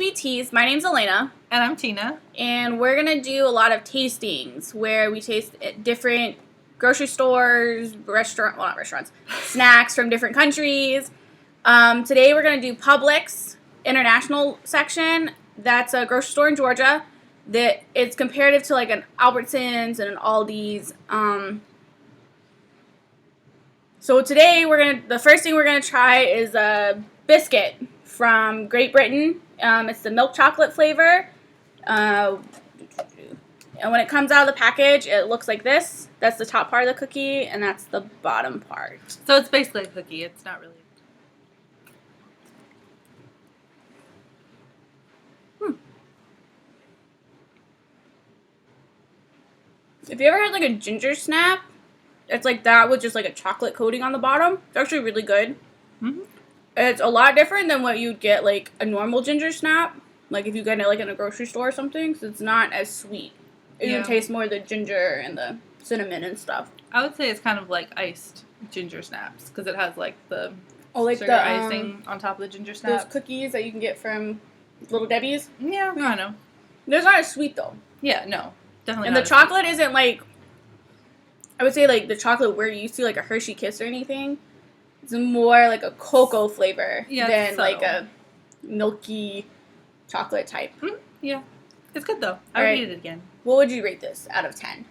Sweet Teas. My name's Elena. And I'm Tina. And we're going to do a lot of tastings where we taste at different grocery stores, not restaurants, snacks from different countries. Today we're going to do Publix International section. That's a grocery store in Georgia. That it's comparative to like an Albertsons and an Aldi's. So today the first thing we're gonna try is a Biscuit from Great Britain. It's the milk chocolate flavor. And when it comes out of the package, it looks like this. That's the top part of the cookie, and that's the bottom part. So it's basically a cookie. It's not really. If you ever had like a ginger snap, it's like that with just like a chocolate coating on the bottom. It's actually really good. Mm-hmm. It's a lot different than what you'd get like a normal ginger snap. Like if you get it like in a grocery store or something, because it's not as sweet. You taste more of the ginger and the cinnamon and stuff. I would say it's kind of like iced ginger snaps because it has like the like sugar icing on top of the ginger snaps. Those cookies that you can get from Little Debbie's. Yeah, I know. They're not as sweet though. Yeah, no, definitely. And not the chocolate isn't like, I would say like the chocolate we're used to, like a Hershey Kiss or anything. It's more like a cocoa flavor than like a milky chocolate type. Mm, yeah, it's good though. I would eat it again. What would you rate this out of 10?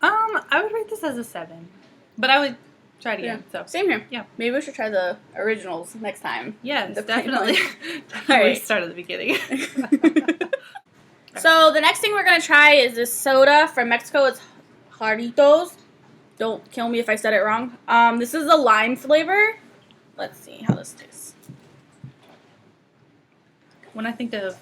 I would rate this as a 7, but I would try it again. So same here. Yeah, maybe we should try the originals next time. Yes, definitely. Definitely start at the beginning. So the next thing we're gonna try is this soda from Mexico. It's Jarritos. Don't kill me if I said it wrong. This is the lime flavor. Let's see how this tastes. When I think of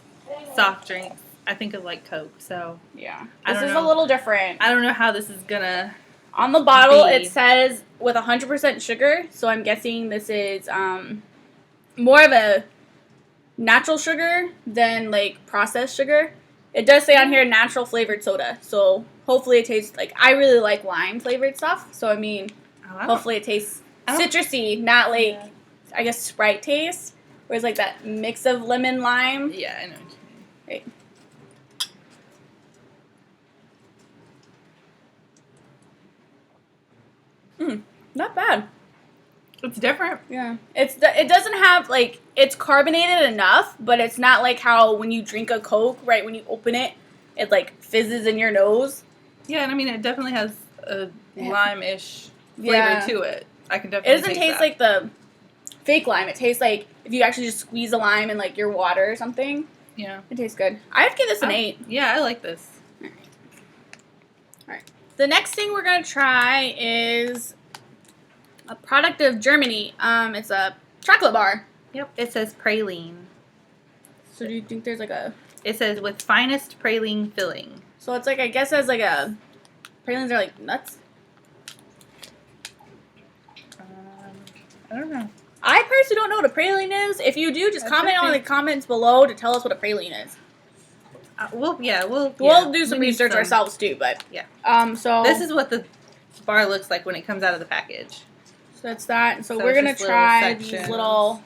soft drinks, I think of like Coke. So yeah, this is a little different. I don't know how this is gonna. On the bottle, it says with 100% sugar. So I'm guessing this is more of a natural sugar than like processed sugar. It does say on here natural flavored soda. So hopefully it tastes like, I really like lime flavored stuff. So I mean, hopefully it tastes citrusy, not like, I guess, Sprite taste. Where it's like that mix of lemon lime. Yeah, I know what you mean. Right. Not bad. It's different. Yeah. It doesn't have, like, it's carbonated enough, but it's not like how when you drink a Coke, right, when you open it, it, like, fizzes in your nose. Yeah, and I mean, it definitely has a lime-ish flavor to it. I can definitely It doesn't taste like the fake lime. It tastes like if you actually just squeeze a lime in, like, your water or something. Yeah. It tastes good. I'd give this an 8. Yeah, I like this. All right. The next thing we're going to try is a product of Germany. It's a chocolate bar. Yep. It says Praline. So do you think there's like a... It says with finest praline filling. So it's like, I guess as like a... Pralines are like nuts? I don't know. I personally don't know what a praline is. If you do, just comment on the comments below to tell us what a praline is. We'll do some research ourselves too, but... Yeah. So... This is what the bar looks like when it comes out of the package. So that's that. So we're going to try these little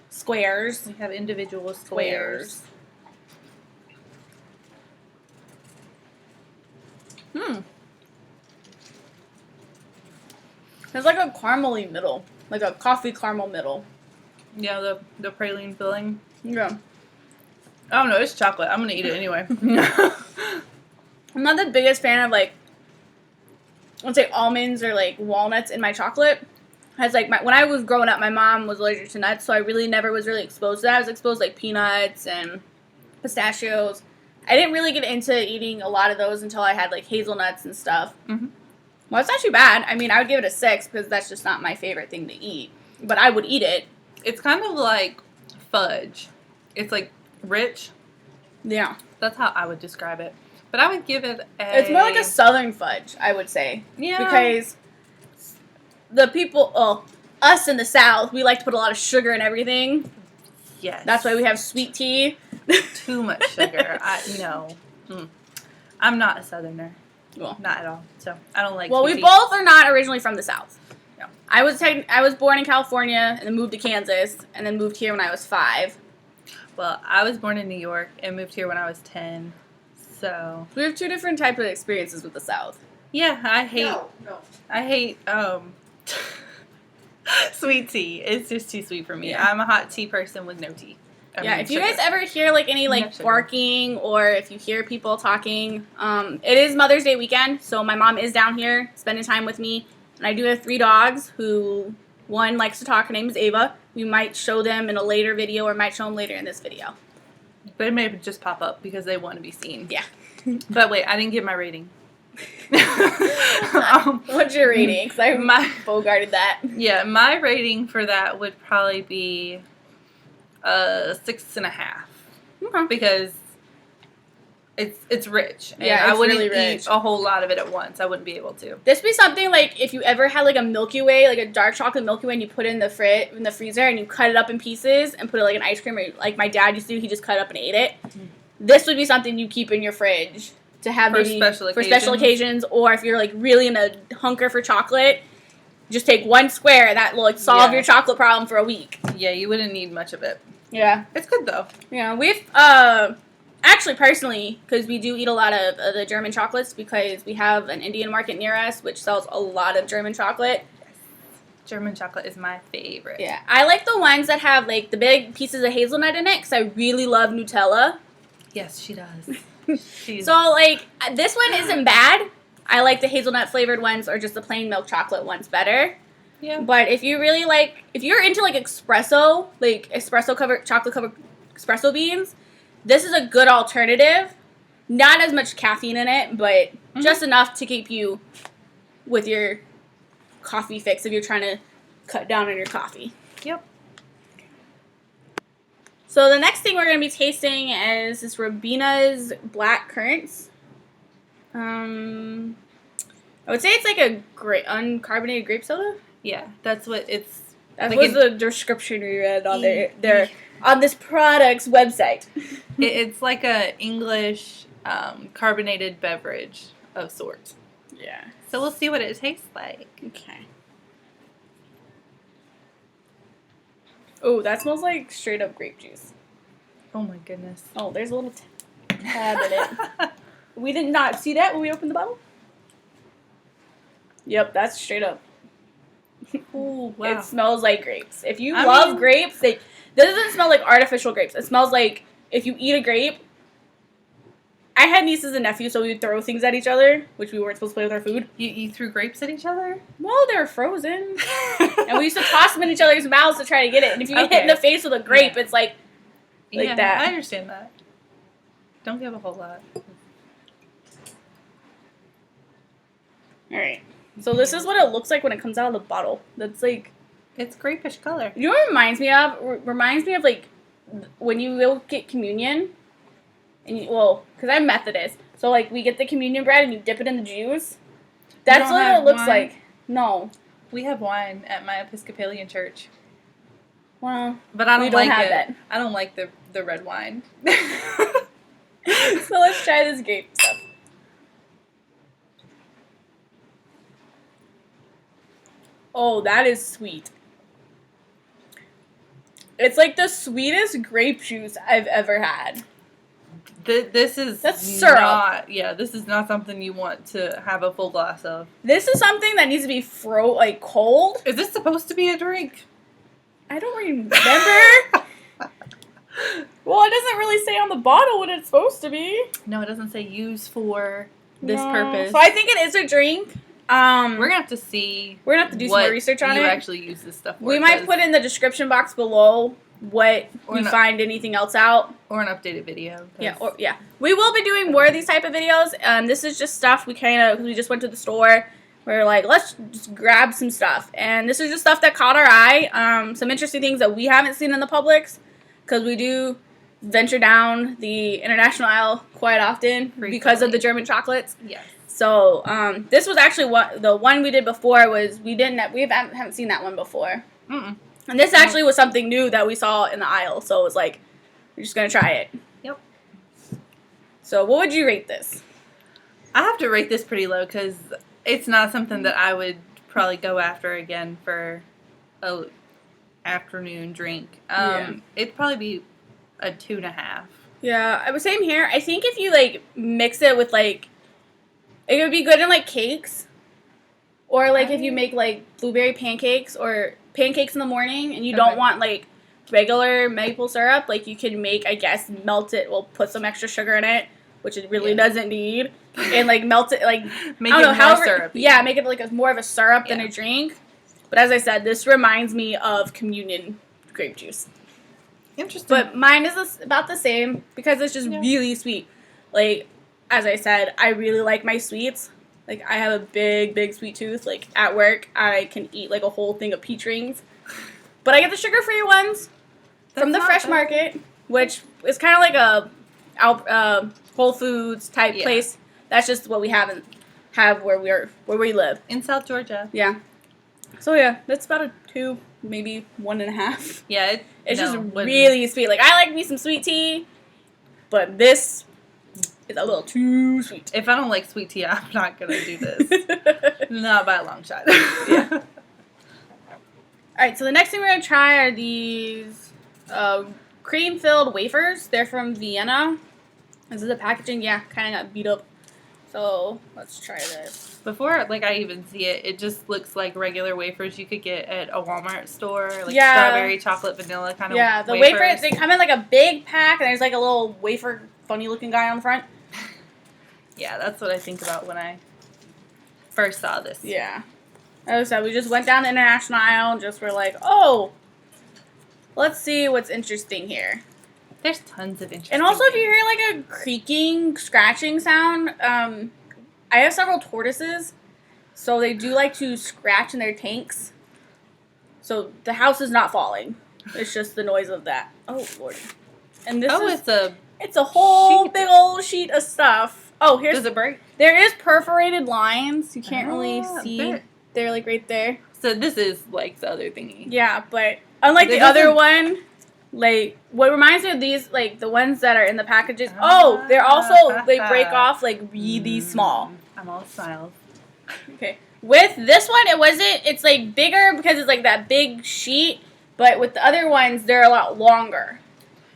squares. We have individual squares. There's like a caramely middle. Like a coffee caramel middle. Yeah, the praline filling. Yeah. I don't know. It's chocolate. I'm going to eat it anyway. I'm not the biggest fan of like, let's say almonds or like walnuts in my chocolate. As like when I was growing up, my mom was allergic to nuts, so I really never was really exposed to that. I was exposed to like peanuts and pistachios. I didn't really get into eating a lot of those until I had like hazelnuts and stuff. Mm-hmm. Well, it's not too bad. I mean, I would give it a 6 because that's just not my favorite thing to eat. But I would eat it. It's kind of like fudge. It's like rich. Yeah. That's how I would describe it. But I would give it a... It's more like a southern fudge, I would say. Yeah. Because the people, us in the South, we like to put a lot of sugar in everything. Yes. That's why we have sweet tea. Too much sugar. No. I'm not a southerner. Well, not at all. So I don't like. Well, we both are not originally from the South. No. I was born in California and then moved to Kansas and then moved here when I was 5. Well, I was born in New York and moved here when I was 10. So we have 2 different types of experiences with the South. Yeah, I hate. No. I hate sweet tea. It's just too sweet for me. Yeah. I'm a hot tea person with no tea. If you guys ever hear like any like barking or if you hear people talking, it is Mother's Day weekend, so my mom is down here spending time with me, and I do have 3 dogs who one likes to talk. Her name is Ava. We might show them in a later video or might show them later in this video. They may just pop up because they want to be seen. Yeah. But wait, I didn't give my rating. What's your rating? Because I bogarted that. Yeah, my rating for that would probably be 6.5. Okay. Because it's rich. And Yeah, I it's wouldn't really rich. eat a whole lot of it at once. I wouldn't be able to. This would be something like if you ever had like a Milky Way, like a dark chocolate Milky Way, and you put it in the freezer and you cut it up in pieces and put it like an ice cream, or like my dad used to do. He just cut it up and ate it. This would be something you keep in your fridge to have For maybe special occasions, or if you're like really in a hunker for chocolate, just take 1 square and that will like solve your chocolate problem for a week. Yeah, you wouldn't need much of it. Yeah. It's good though. Yeah, we've actually personally, because we do eat a lot of the German chocolates because we have an Indian market near us which sells a lot of German chocolate. German chocolate is my favorite. Yeah, I like the ones that have like the big pieces of hazelnut in it because I really love Nutella. Yes, she does. So like this one isn't bad. I like the hazelnut flavored ones or just the plain milk chocolate ones better. Yeah. But if you really like, if you're into like espresso covered chocolate covered espresso beans, this is a good alternative. Not as much caffeine in it, but just enough to keep you with your coffee fix if you're trying to cut down on your coffee. Yep. So the next thing we're going to be tasting is this Robina's Black Currants. I would say it's like a uncarbonated grape soda. Yeah, that's what it's. That was the description we read on their on this product's website. It's like a English carbonated beverage of sorts. Yeah. So we'll see what it tastes like. Okay. Oh, that smells like straight up grape juice. Oh my goodness. Oh, there's a little tab in it. We did not see that when we opened the bottle. Yep, that's straight up. Oh, wow. It smells like grapes. If you love grapes, this doesn't smell like artificial grapes. It smells like if you eat a grape. I had nieces and nephews, so we would throw things at each other, which we weren't supposed to play with our food. You threw grapes at each other? Well, they were frozen. And we used to toss them in each other's mouths to try to get it. And if you get hit in the face with a grape, it's like that. I understand that. Don't give a whole lot. Alright. So this is what it looks like when it comes out of the bottle. That's like... It's grapish color. You know what it reminds me of? Reminds me of like when you go get communion. And because I'm Methodist. So like we get the communion bread and you dip it in the juice. That's what it looks like. No. We have wine at my Episcopalian church. Well, but I don't like have it. That. I don't like the red wine. So let's try this grape stuff. Oh, that is sweet. It's like the sweetest grape juice I've ever had. That's syrup. This is not something you want to have a full glass of. This is something that needs to be cold. Is this supposed to be a drink? I don't remember. Well, it doesn't really say on the bottle what it's supposed to be. No, it doesn't say use for this purpose. So I think it is a drink. We're gonna have to see. We're gonna have to do some more research on it. You actually use this stuff for. We might put in the description box below what we find anything else out. Or an updated video. Yeah. We will be doing more of these type of videos. This is just stuff we just went to the store. We're like, let's just grab some stuff. And this is just stuff that caught our eye. Some interesting things that we haven't seen in the Publix. Because we do venture down the international aisle quite often because of the German chocolates. Yes. So this was actually the one we did before was we haven't seen that one before. Mm-mm. And this actually was something new that we saw in the aisle. So it was like, we're just going to try it. Yep. So what would you rate this? I have to rate this pretty low because it's not something that I would probably go after again for a afternoon drink. It'd probably be a 2.5. Yeah, I was same here. I think if you like mix it with like, it would be good in like cakes, or like if you make like blueberry pancakes or pancakes in the morning, and you don't want like regular maple syrup. Like you can make, I guess, melt it. We'll put some extra sugar in it, which it really doesn't need, and like melt it. Like make it more syrupy. Yeah, make it like more of a syrup than a drink. But as I said, this reminds me of communion grape juice. Interesting. But mine is about the same because it's just really sweet. Like, as I said, I really like my sweets. Like, I have a big, big sweet tooth. Like, at work, I can eat, like, a whole thing of peach rings. But I get the sugar-free ones from the Fresh Market, which is kind of like a Whole Foods type place. That's just what we have where we live. In South Georgia. Yeah. So, yeah, that's about a 2, maybe 1.5. Yeah, it's just really sweet. Like, I like me some sweet tea, but this is a little too sweet. If I don't like sweet tea, I'm not going to do this. Not by a long shot. Yeah. Alright, so the next thing we're going to try are these cream-filled wafers. They're from Vienna. This is the packaging. Yeah, kind of got beat up. So, let's try this. Before, like, I even see it, it just looks like regular wafers you could get at a Walmart store. Like, strawberry, chocolate, vanilla kind of wafers. Yeah, the wafers, they come in, like, a big pack, and there's, like, a little wafer, funny-looking guy on the front. Yeah, that's what I think about when I first saw this. Yeah. As I said, we just went down the international aisle and just were like, oh, let's see what's interesting here. There's tons of interesting And also, things. if you hear, like, a creaking, scratching sound, I have several tortoises, so they do like to scratch in their tanks. So the house is not falling. It's just the noise of that. Oh, Lord. And this it's a whole big old sheet of stuff. Oh, here's... Does it break? There is perforated lines. You can't really see. They're, like, right there. So this is, like, the other thingy. Yeah, but unlike the other one... Like, what reminds me of these, like, the ones that are in the packages, they're also, they break off, like, really small. I'm all smiles. Okay. With this one, it's, like, bigger because it's, like, that big sheet, but with the other ones, they're a lot longer.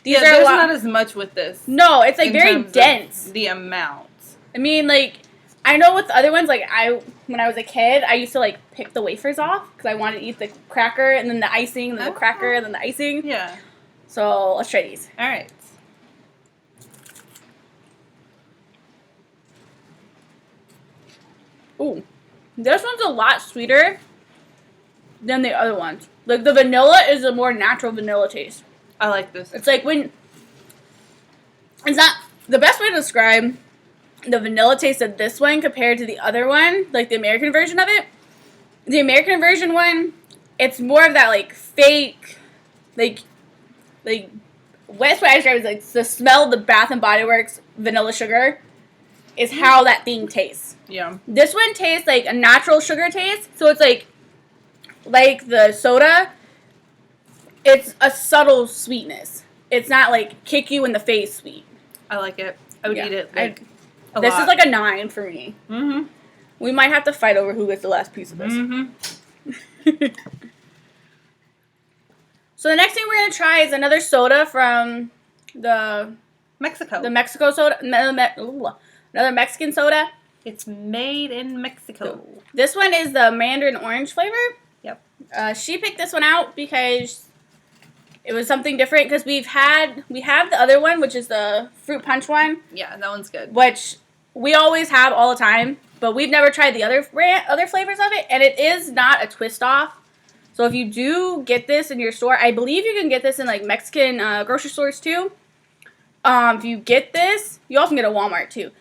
There's not as much with this. No, it's, like, very dense. The amount. I mean, like, I know with the other ones, like, when I was a kid, I used to, like, pick the wafers off because I wanted to eat the cracker and then the icing and then the cracker and then the icing. Yeah. So, let's try these. All right. Ooh. This one's a lot sweeter than the other ones. Like, the vanilla is a more natural vanilla taste. I like this. It's like when... It's not... The best way to describe the vanilla taste of this one compared to the other one, like the American version of it, the American version one, it's more of that, like, fake, like, best way I describe it is, like, the smell of the Bath and Body Works vanilla sugar is how that thing tastes. Yeah. This one tastes like a natural sugar taste, so it's like the soda, it's a subtle sweetness. It's not, like, kick you in the face sweet. I like it. I would eat it, like, this is like a 9 for me. Mm-hmm. We might have to fight over who gets the last piece of this. Mm-hmm. So the next thing we're going to try is another soda from Mexico. The Mexico soda. Another Mexican soda. It's made in Mexico. This one is the mandarin orange flavor. Yep. She picked this one out because it was something different. Because we have the other one, which is the fruit punch one. Yeah, that one's good. Which we always have all the time, but we've never tried the other flavors of it, and it is not a twist off. So if you do get this in your store, I believe you can get this in, like, Mexican grocery stores too. If you get this, you also can get a Walmart too.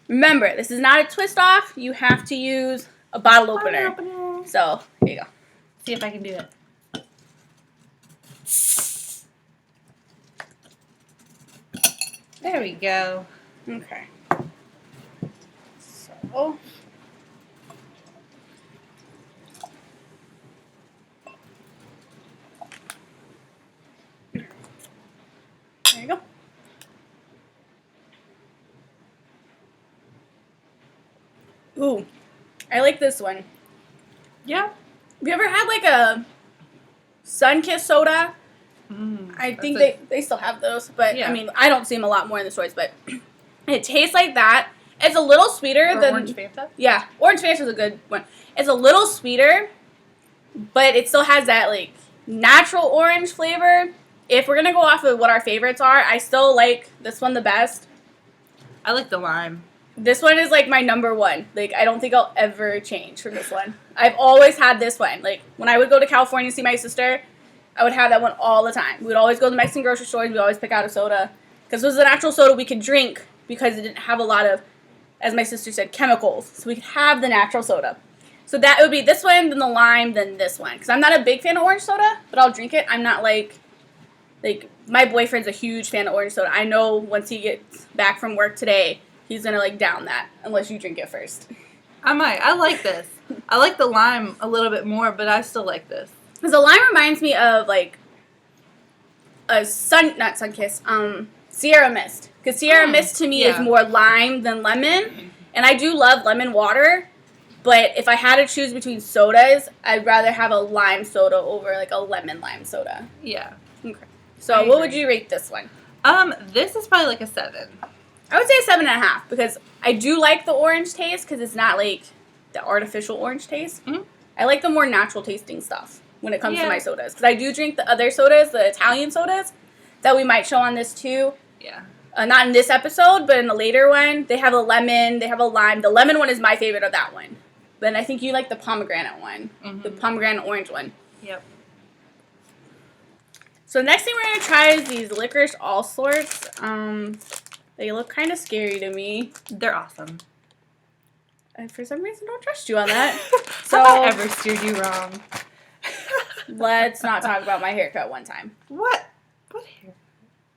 Remember, this is not a twist off. You have to use a bottle opener. So, here you go. See if I can do it. There we go. Okay. So... There you go. Ooh, I like this one. Yeah. Have you ever had like a Sunkist soda? I think they still have those, but I mean, I don't see them a lot more in the stores, but it tastes like that. It's a little sweeter than Orange Fanta? Yeah, Orange Fanta is a good one. It's a little sweeter, but it still has that like natural orange flavor. If we're gonna go off of what our favorites are, I still like this one the best. I like the lime. This one is like my number one. Like, I don't think I'll ever change from this one. I've always had this one. Like, when I would go to California to see my sister, I would have that one all the time. We would always go to the Mexican grocery stores. We'd always pick out a soda. Because it was a natural soda we could drink because it didn't have a lot of, as my sister said, chemicals. So we could have the natural soda. So that would be this one, then the lime, then this one. Because I'm not a big fan of orange soda, but I'll drink it. I'm not like, my boyfriend's a huge fan of orange soda. I know once he gets back from work today, he's going to, like, down that, unless you drink it first. I might. I like this. I like the lime a little bit more, but I still like this. Because the lime reminds me of, like, a Sierra Mist. Because Sierra Mist, to me, is more lime than lemon. And I do love lemon water. But if I had to choose between sodas, I'd rather have a lime soda over, like, a lemon lime soda. Yeah. Okay. So what would you rate this one? This is probably like a 7. I would say a 7.5 because I do like the orange taste because it's not like the artificial orange taste. Mm-hmm. I like the more natural tasting stuff when it comes to my sodas because I do drink the other sodas, the Italian sodas that we might show on this too. Yeah. Not in this episode, but in the later one. They have a lemon, they have a lime. The lemon one is my favorite of that one. But I think you like the pomegranate one, the pomegranate orange one. Yep. So next thing we're going to try is these licorice all sorts. They look kind of scary to me. They're awesome. And for some reason, don't trust you on that. So have I ever steered you wrong? Let's not talk about my haircut one time. What? What hair?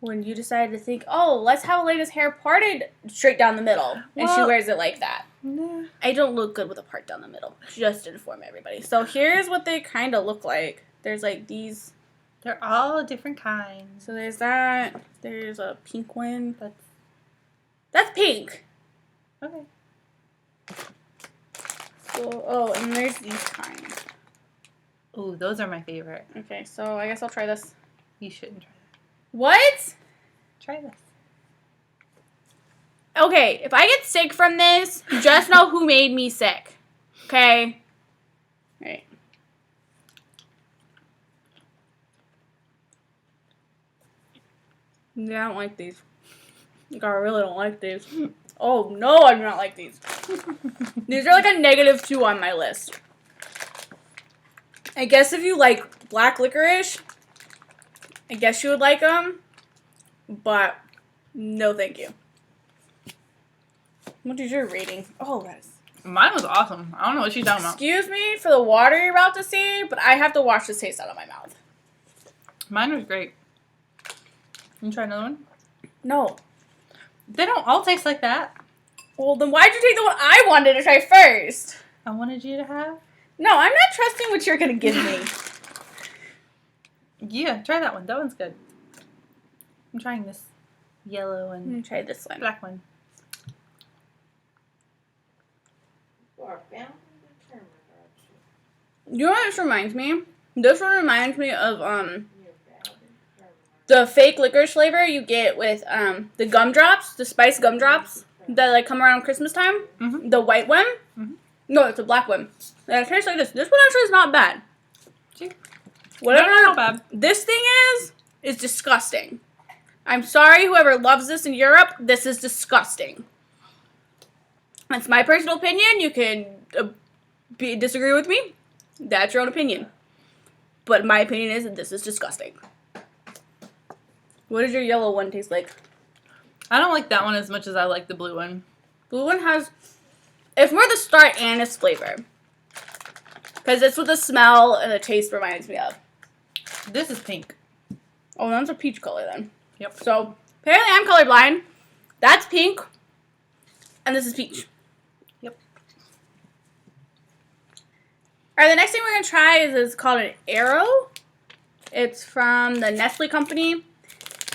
When you decided to think, oh, let's have Elena's hair parted straight down the middle. And she wears it like that. Nah. I don't look good with a part down the middle. Just to inform everybody. So here's what they kind of look like. There's like these. They're all different kinds. So there's that. There's a pink one. That's pink. Okay. So, and there's these kinds. Ooh, those are my favorite. Okay, so I guess I'll try this. You shouldn't try that. What? Try this. Okay, if I get sick from this, just know who made me sick. Okay? Alright. Yeah, I don't like these. Like, I really don't like these. Oh, no, I do not like these. These are like a -2 on my list. I guess if you like black licorice, I guess you would like them. But, no thank you. What is your rating? Oh, that is... Mine was awesome. I don't know what she's talking about. Excuse me for the water you're about to see, but I have to wash this taste out of my mouth. Mine was great. You try another one? No. They don't all taste like that. Well, then why'd you take the one I wanted to try first? I wanted you to have. No, I'm not trusting what you're going to give me. Yeah, try that one. That one's good. I'm trying this yellow and... I'm going to try this one. Black one. You know what this reminds me? This one reminds me of, the fake licorice flavor you get with, the gumdrops, the spice gumdrops that, like, come around Christmas time. Mm-hmm. The white one. Mm-hmm. No, it's a black one. And it tastes like this. This one actually is not bad. See? Whatever not bad. This thing is disgusting. I'm sorry, whoever loves this in Europe, this is disgusting. That's my personal opinion. You can disagree with me. That's your own opinion. But my opinion is that this is disgusting. What does your yellow one taste like? I don't like that one as much as I like the blue one. Blue one has... It's more the star anise flavor. Because it's what the smell and the taste reminds me of. This is pink. Oh, that's a peach color then. Yep. So, apparently I'm colorblind. That's pink. And this is peach. Yep. Alright, the next thing we're going to try is called an Arrow. It's from the Nestle company.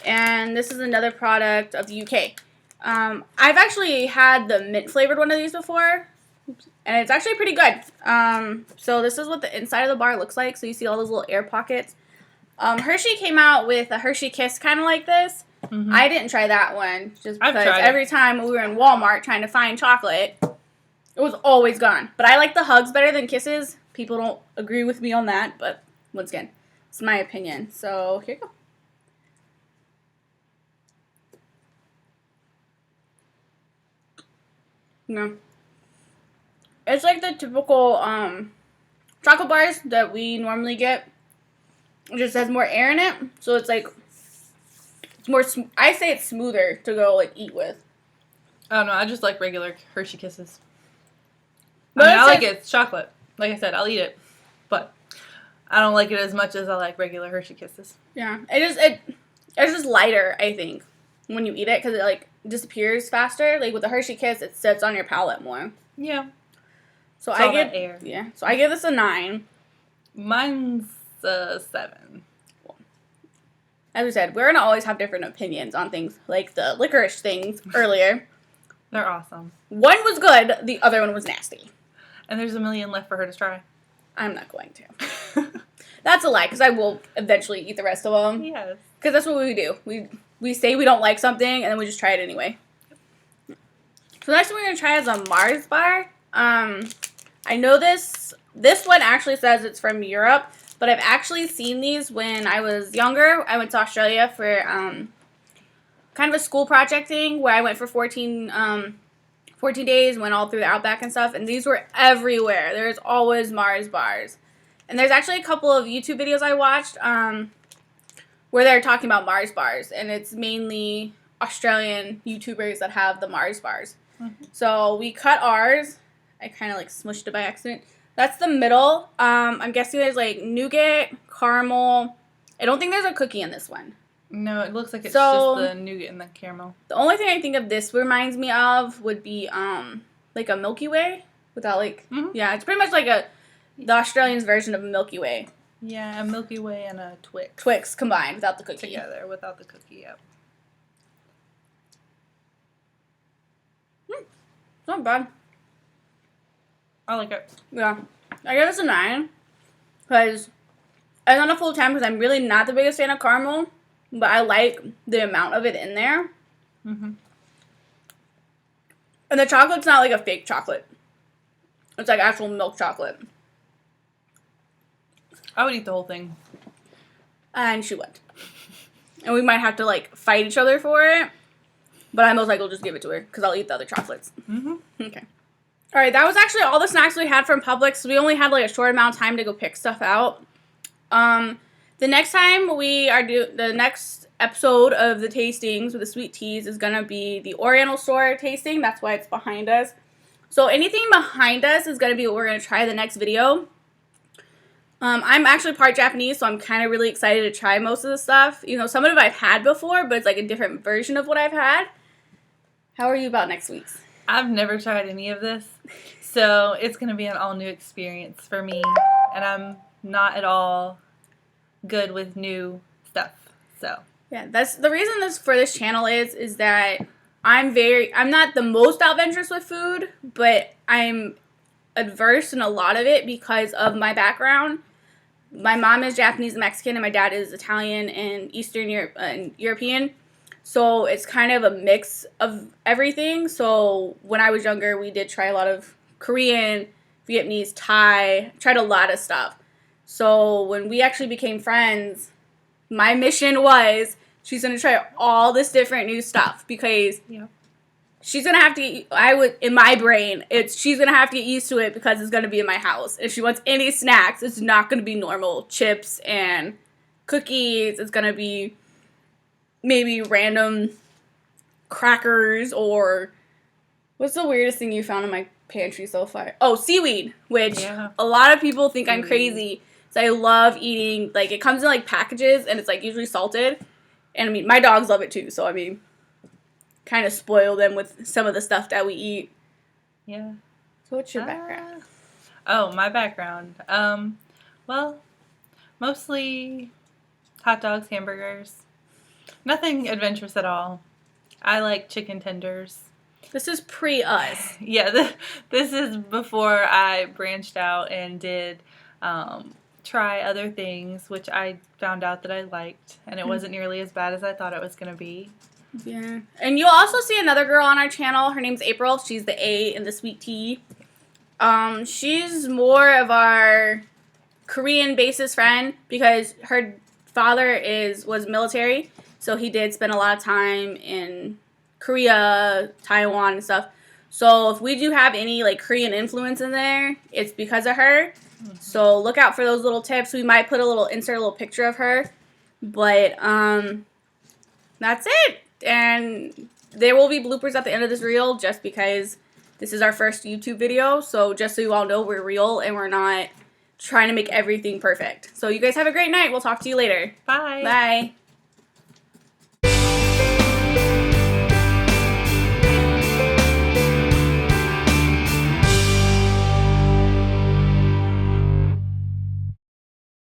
And this is another product of the UK. I've actually had the mint flavored one of these before. And it's actually pretty good. So this is what the inside of the bar looks like. So you see all those little air pockets. Hershey came out with a Hershey Kiss kind of like this. Mm-hmm. I didn't try that one just because every time we were in Walmart trying to find chocolate, it was always gone. But I like the hugs better than kisses. People don't agree with me on that, but once again, it's my opinion. So here you go. No. It's like the typical chocolate bars that we normally get. It just has more air in it, so it's like it's more. I say it's smoother to go like eat with. Oh no, I just like regular Hershey Kisses. I like it. It's chocolate. Like I said, I'll eat it, but I don't like it as much as I like regular Hershey Kisses. Yeah, it's just lighter. I think when you eat it because it like disappears faster. Like with the Hershey Kiss, it sits on your palate more. Yeah. So I give So I give this a 9. Mine's a 7. As we said, we're gonna always have different opinions on things like the licorice things earlier. They're awesome. One was good, the other one was nasty. And there's a million left for her to try. I'm not going to. That's a lie, because I will eventually eat the rest of them. Yes. Because that's what we do. We say we don't like something, and then we just try it anyway. So next one we're gonna try is a Mars bar. I know this one actually says it's from Europe, but I've actually seen these when I was younger. I went to Australia for kind of a school project thing where I went for 14 days, went all through the Outback and stuff, and these were everywhere. There's always Mars bars. And there's actually a couple of YouTube videos I watched where they're talking about Mars bars, and it's mainly Australian YouTubers that have the Mars bars. Mm-hmm. So we cut ours. I kind of like smushed it by accident. That's the middle. I'm guessing there's like nougat, caramel. I don't think there's a cookie in this one. No, it looks like it's just the nougat and the caramel. The only thing I think of this reminds me of would be like a Milky Way without like yeah, it's pretty much like the Australians' version of a Milky Way. Yeah, a Milky Way and a Twix. Twix combined without the cookie. Together without the cookie, yep. It's not bad. I like it. Yeah. I give this a 9 because I don't know full time because I'm really not the biggest fan of caramel, but I like the amount of it in there. Mm-hmm. And the chocolate's not like a fake chocolate. It's like actual milk chocolate. I would eat the whole thing. And she would. And we might have to like fight each other for it, but I most likely will just give it to her because I'll eat the other chocolates. Mm-hmm. Okay. All right, that was actually all the snacks we had from Publix. We only had like a short amount of time to go pick stuff out. The next time the next episode of the tastings with the sweet teas is gonna be the Oriental store tasting. That's why it's behind us. So anything behind us is gonna be what we're gonna try the next video. I'm actually part Japanese, so I'm kind of really excited to try most of the stuff. You know, some of it I've had before, but it's like a different version of what I've had. How are you about next week's? I've never tried any of this, so it's going to be an all-new experience for me, and I'm not at all good with new stuff, so. Yeah, that's the reason for this channel is that I'm not the most adventurous with food, but I'm adverse in a lot of it because of my background. My mom is Japanese and Mexican, and my dad is Italian and Eastern European. So it's kind of a mix of everything. So when I was younger, we did try a lot of Korean, Vietnamese, Thai, tried a lot of stuff. So when we actually became friends, my mission was she's going to try all this different new stuff because she's going to have to, in my brain, she's going to have to get used to it because it's going to be in my house. If she wants any snacks, it's not going to be normal chips and cookies. It's going to be maybe random crackers or what's the weirdest thing you found in my pantry so far? Oh, seaweed, which a lot of people think I'm crazy. So I love eating, like it comes in like packages and it's like usually salted. And I mean, my dogs love it too. So I mean, kind of spoil them with some of the stuff that we eat. Yeah. So what's your background? Oh, my background. Well, mostly hot dogs, hamburgers. Nothing adventurous at all. I like chicken tenders. This is pre-us. Yeah, this is before I branched out and did try other things, which I found out that I liked, and it wasn't nearly as bad as I thought it was going to be. Yeah. And you'll also see another girl on our channel. Her name's April. She's the A in the sweet tea. She's more of our Korean basis friend because her father was military, so he did spend a lot of time in Korea, Taiwan, and stuff. So if we do have any like Korean influence in there, it's because of her. So look out for those little tips. We might insert a little picture of her, but that's it. And there will be bloopers at the end of this reel just because this is our first YouTube video. So just so you all know, we're real and we're not trying to make everything perfect. So you guys have a great night. We'll talk to you later. Bye. Bye.